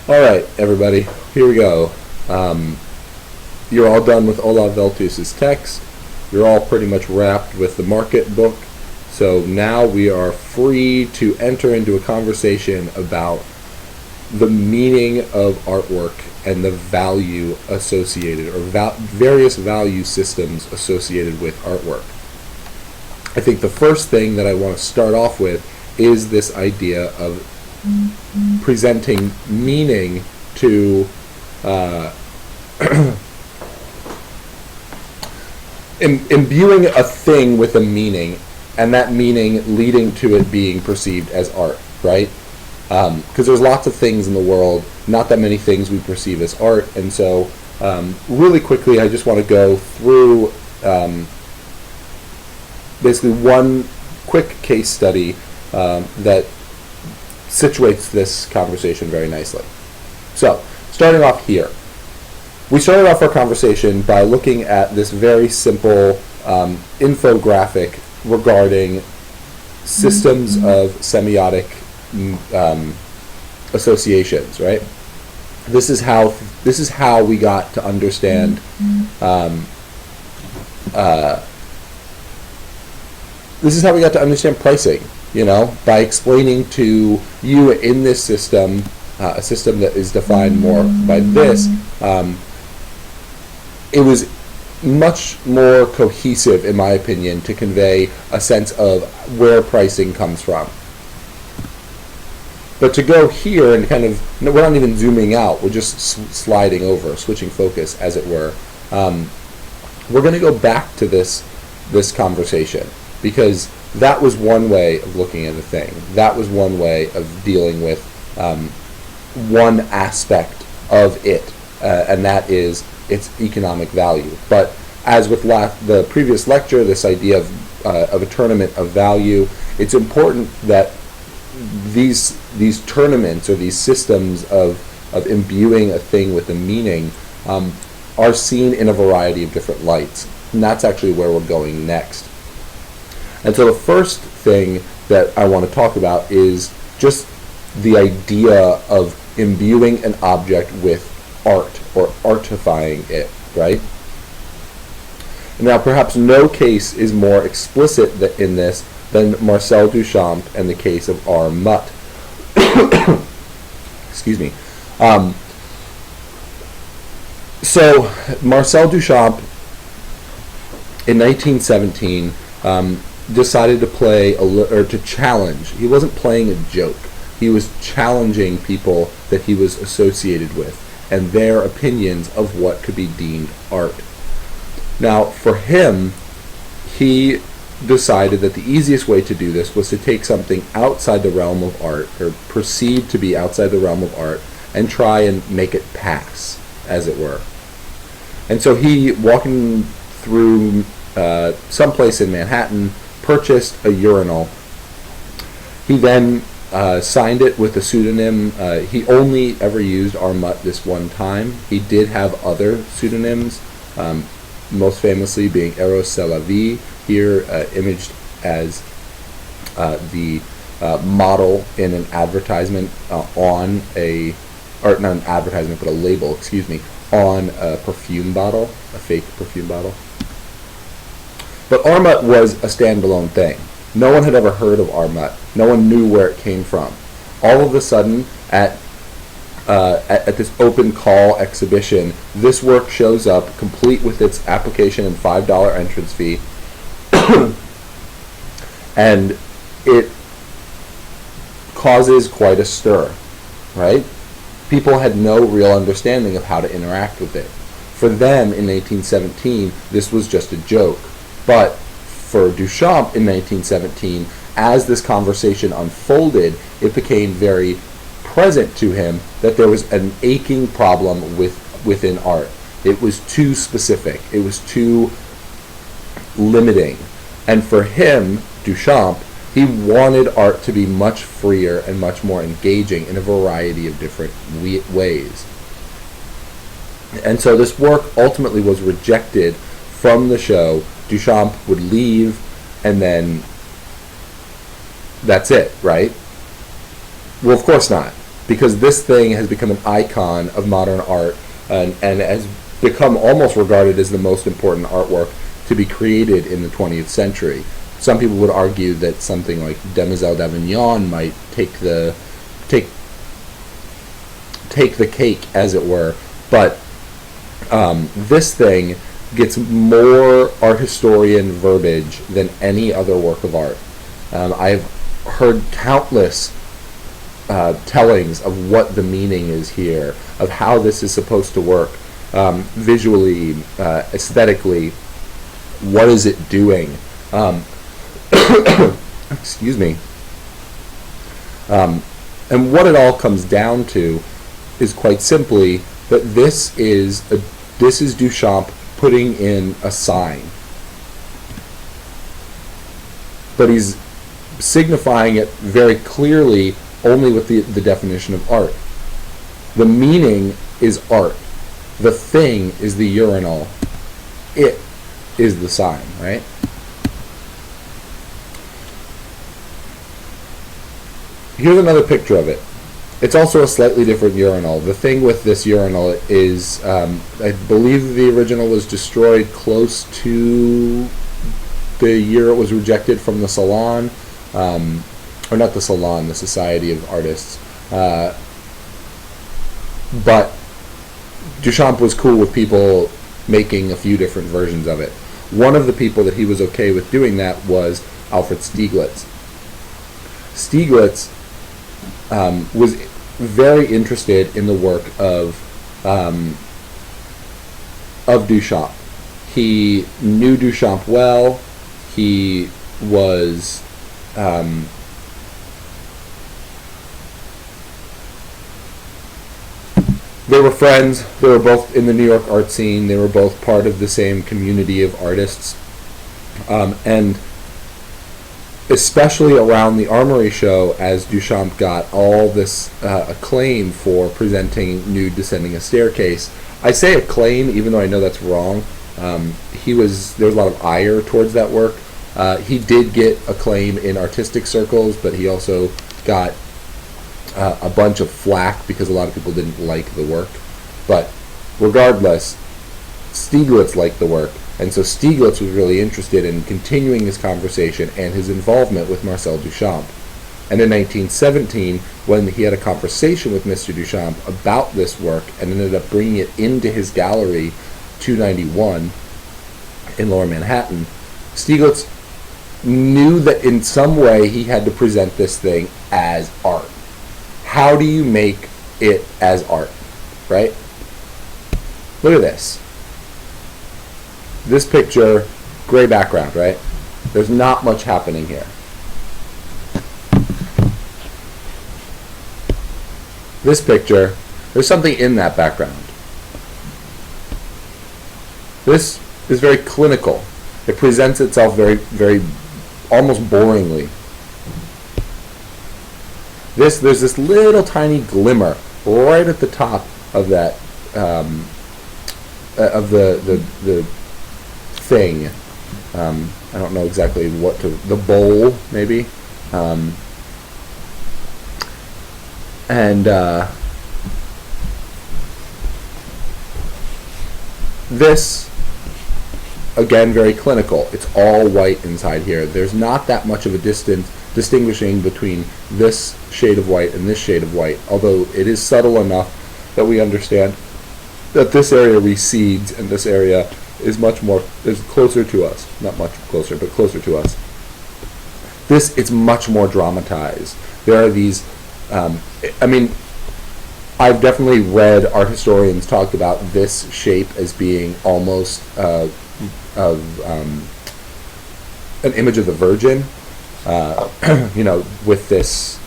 All right, everybody, here we go. You're all done with Olav Veltus's text. You're all pretty much wrapped with the market book. So now we are free to enter into a conversation about the meaning of artwork and the value associated, or various value systems associated with artwork. I think the first thing that I want to start off with is this idea of presenting meaning to imbuing a thing with a meaning, and that meaning leading to it being perceived as art, right? Because there's lots of things in the world, not that many things we perceive as art, and so really quickly I just want to go through basically one quick case study that situates this conversation very nicely. So, starting off here. We started off our conversation by looking at this very simple infographic regarding systems of semiotic associations, right? This is how we got to understand pricing, by explaining to you in this system, a system that is defined more by this, it was much more cohesive, in my opinion, to convey a sense of where pricing comes from. But to go here and we're not even zooming out, we're just sliding over, switching focus, as it were. We're going to go back to this conversation, because that was one way of looking at a thing. That was one way of dealing with one aspect of it, and that is its economic value. But as with the previous lecture, this idea of a tournament of value, it's important that these tournaments, or these systems of imbuing a thing with a meaning, are seen in a variety of different lights. And that's actually where we're going next. And so the first thing that I want to talk about is just the idea of imbuing an object with art, or artifying it, right? Now, perhaps no case is more explicit in this than Marcel Duchamp and the case of R. Mutt. Excuse me. So, Marcel Duchamp, in 1917, decided to to challenge. He wasn't playing a joke. He was challenging people that he was associated with, and their opinions of what could be deemed art. Now, for him, he decided that the easiest way to do this was to take something outside the realm of art, or perceived to be outside the realm of art, and try and make it pass, as it were. And so he, walking through someplace in Manhattan, purchased a urinal. He then signed it with a pseudonym. He only ever used R. Mutt this one time. He did have other pseudonyms, most famously being Eros C'est la Vie, here imaged as the model in an advertisement not an advertisement, but a label, on a perfume bottle, a fake perfume bottle. But R. Mutt was a standalone thing. No one had ever heard of R. Mutt. No one knew where it came from. All of a sudden, at this open call exhibition, this work shows up, complete with its application and $5 entrance fee, and it causes quite a stir, right? People had no real understanding of how to interact with it. For them, in 1817, this was just a joke. But for Duchamp in 1917, as this conversation unfolded, it became very present to him that there was an aching problem within art. It was too specific. It was too limiting. And for him, Duchamp, he wanted art to be much freer and much more engaging in a variety of different ways. And so this work ultimately was rejected from the show. Duchamp would leave, and then that's it, right? Well, of course not. because this thing has become an icon of modern art, and has become almost regarded as the most important artwork to be created in the 20th century. Some people would argue that something like Demoiselle d'Avignon might take the cake, as it were, but this thing gets more art historian verbiage than any other work of art. I've heard countless tellings of what the meaning is here, of how this is supposed to work, visually, aesthetically. What is it doing? Excuse me. And what it all comes down to is quite simply that this is Duchamp putting in a sign, but he's signifying it very clearly only with the definition of art. The meaning is art. The thing is the urinal. It is the sign, right? Here's another picture of it. It's also a slightly different urinal. The thing with this urinal is, I believe the original was destroyed close to the year it was rejected from the Salon, or not the Salon, the Society of Artists. But Duchamp was cool with people making a few different versions of it. One of the people that he was okay with doing that was Alfred Stieglitz. Stieglitz was very interested in the work of Duchamp. He knew Duchamp well. He was they were friends. They were both in the New York art scene. They were both part of the same community of artists. And especially around the Armory show, as Duchamp got all this acclaim for presenting Nude Descending a Staircase. I say acclaim, even though I know that's wrong. There was a lot of ire towards that work. He did get acclaim in artistic circles, but he also got a bunch of flack because a lot of people didn't like the work. But regardless, Stieglitz liked the work, and so Stieglitz was really interested in continuing his conversation and his involvement with Marcel Duchamp. And in 1917, when he had a conversation with Mr. Duchamp about this work and ended up bringing it into his gallery, 291 in Lower Manhattan, Stieglitz knew that in some way he had to present this thing as art. How do you make it as art, right? Look at this. This picture, gray background, right? There's not much happening here. This picture, there's something in that background. This is very clinical. It presents itself very, very, almost boringly. There's this little tiny glimmer right at the top of that, of the thing. I don't know exactly what to, the bowl maybe, and this, again, very clinical. It's all white inside here. There's not that much of a distance distinguishing between this shade of white and this shade of white, although it is subtle enough that we understand that this area recedes and this area is closer to us. Not much closer, but closer to us. This, it's much more dramatized. There are these, I've definitely read art historians talk about this shape as being almost an image of the Virgin, with this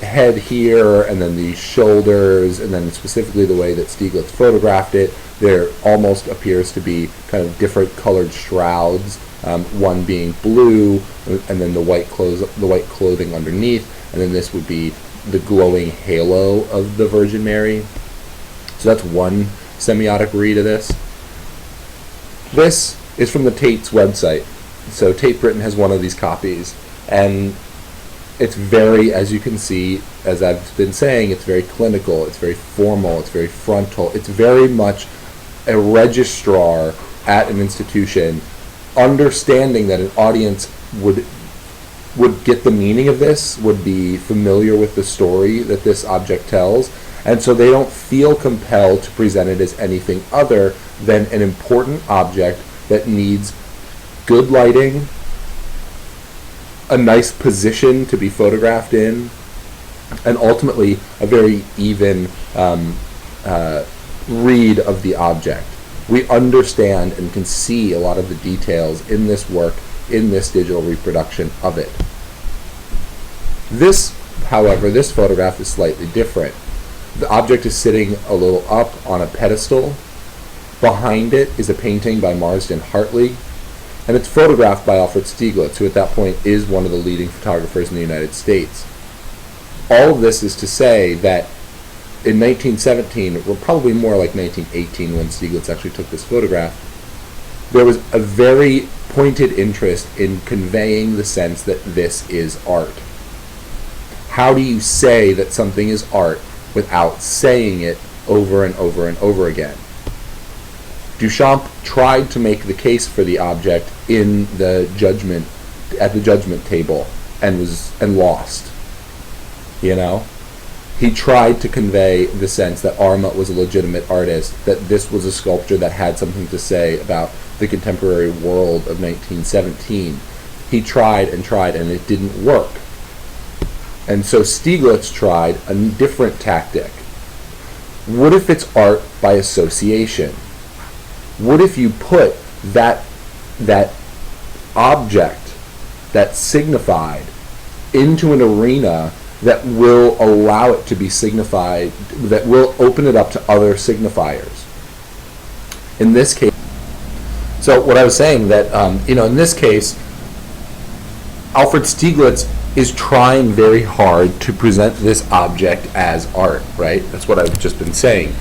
head here, and then the shoulders, and then specifically the way that Stieglitz photographed it. There almost appears to be kind of different colored shrouds, one being blue, and then the white clothing underneath, and then this would be the glowing halo of the Virgin Mary. So that's one semiotic read of this. This is from the Tate's website. So Tate Britain has one of these copies, and It's very, as you can see, as I've been saying, it's very clinical, it's very formal, it's very frontal, it's very much a registrar at an institution, understanding that an audience would get the meaning of this, would be familiar with the story that this object tells, and so they don't feel compelled to present it as anything other than an important object that needs good lighting, a nice position to be photographed in, and ultimately a very even read of the object. We understand and can see a lot of the details in this work, in this digital reproduction of it. This, however, this photograph is slightly different. The object is sitting a little up on a pedestal. Behind it is a painting by Marsden Hartley, and it's photographed by Alfred Stieglitz, who at that point is one of the leading photographers in the United States. All of this is to say that in 1917, or probably more like 1918 when Stieglitz actually took this photograph, there was a very pointed interest in conveying the sense that this is art. How do you say that something is art without saying it over and over and over again? Duchamp tried to make the case for the object in the judgment, at the judgment table, and lost. You know? He tried to convey the sense that Arma was a legitimate artist, that this was a sculpture that had something to say about the contemporary world of 1917. He tried, and it didn't work. And so Stieglitz tried a different tactic. What if it's art by association? What if you put that object, that signified, into an arena that will allow it to be signified, that will open it up to other signifiers? In this case, so what I was saying that, in this case, Alfred Stieglitz is trying very hard to present this object as art, right? That's what I've just been saying.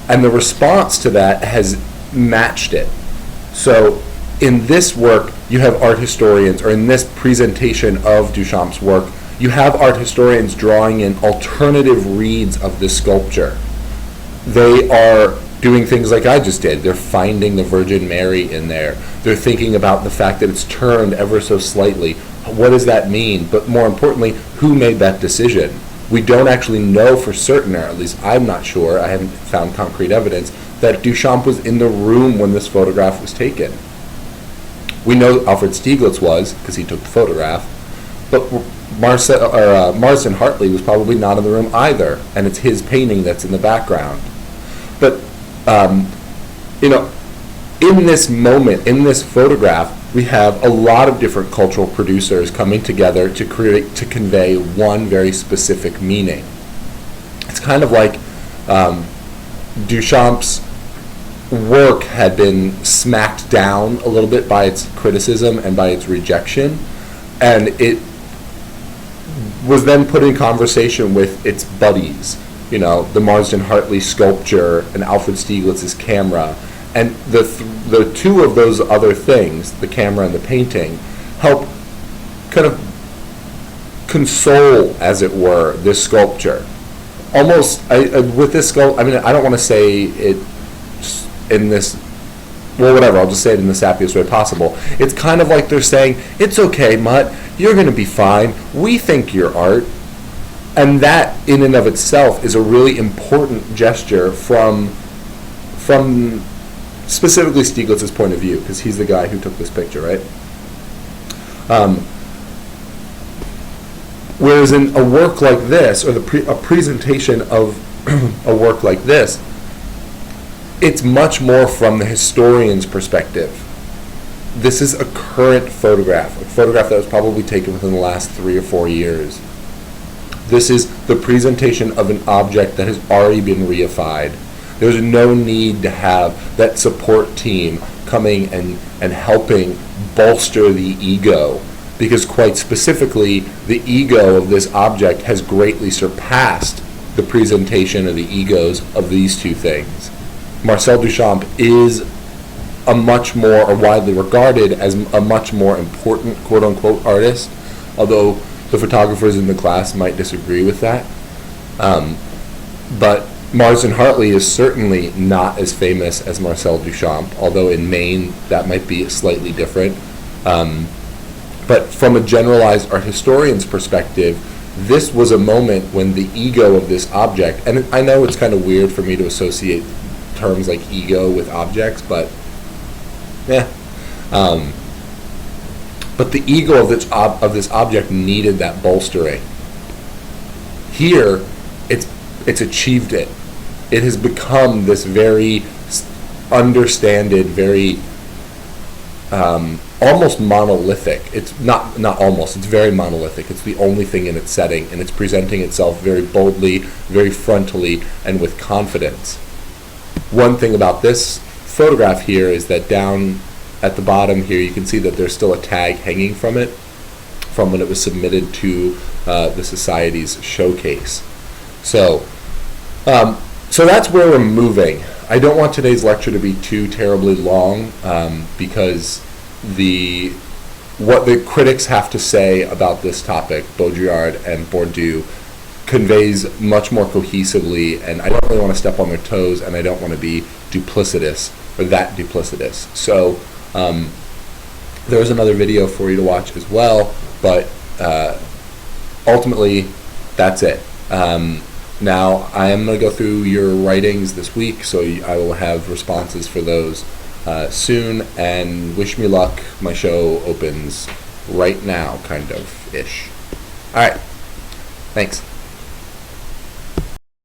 And the response to that has matched it. So in this work, you have art historians, or in this presentation of Duchamp's work, you have art historians drawing in alternative reads of this sculpture. They are doing things like I just did. They're finding the Virgin Mary in there. They're thinking about the fact that it's turned ever so slightly. What does that mean? But more importantly, who made that decision? We don't actually know for certain, or at least I'm not sure, I haven't found concrete evidence, that Duchamp was in the room when this photograph was taken. We know Alfred Stieglitz was, because he took the photograph, but Marsden Hartley was probably not in the room either, and it's his painting that's in the background. But, in this moment, in this photograph, we have a lot of different cultural producers coming together to convey one very specific meaning. It's kind of like Duchamp's work had been smacked down a little bit by its criticism and by its rejection, and it was then put in conversation with its buddies, the Marsden Hartley sculpture and Alfred Stieglitz's camera. And the two of those other things, the camera and the painting, help kind of console, as it were, this sculpture. Almost, with this sculpture, I don't want to say it in this, well, whatever, I'll just say it in the sappiest way possible. It's kind of like they're saying, it's okay, Mutt, you're going to be fine, we think you're art. And that, in and of itself, is a really important gesture from specifically Stieglitz's point of view, because he's the guy who took this picture, right? Whereas in a work like this, or a presentation of a work like this, it's much more from the historian's perspective. This is a current photograph, a photograph that was probably taken within the last 3 or 4 years. This is the presentation of an object that has already been reified. There's no need to have that support team coming and helping bolster the ego, because quite specifically, the ego of this object has greatly surpassed the presentation of the egos of these two things. Marcel Duchamp is a much more, or widely regarded as a much more important quote-unquote artist, although the photographers in the class might disagree with that. But Marsden Hartley is certainly not as famous as Marcel Duchamp, although in Maine that might be slightly different. But from a generalized art historian's perspective, this was a moment when the ego of this object, and I know it's kind of weird for me to associate terms like ego with objects, but yeah. But the ego of this object needed that bolstering. Here, it's achieved it. It has become this very understanded, very almost monolithic. It's not almost. It's very monolithic. It's the only thing in its setting, and it's presenting itself very boldly, very frontally, and with confidence. One thing about this photograph here is that down at the bottom here, you can see that there's still a tag hanging from it, from when it was submitted to the Society's showcase. So that's where we're moving. I don't want today's lecture to be too terribly long, because what the critics have to say about this topic, Baudrillard and Bourdieu, conveys much more cohesively, and I don't really want to step on their toes, and I don't want to be duplicitous, or that duplicitous. So there's another video for you to watch as well, but ultimately, that's it. Now, I am going to go through your writings this week, so I will have responses for those soon, and wish me luck. My show opens right now, kind of-ish. All right. Thanks.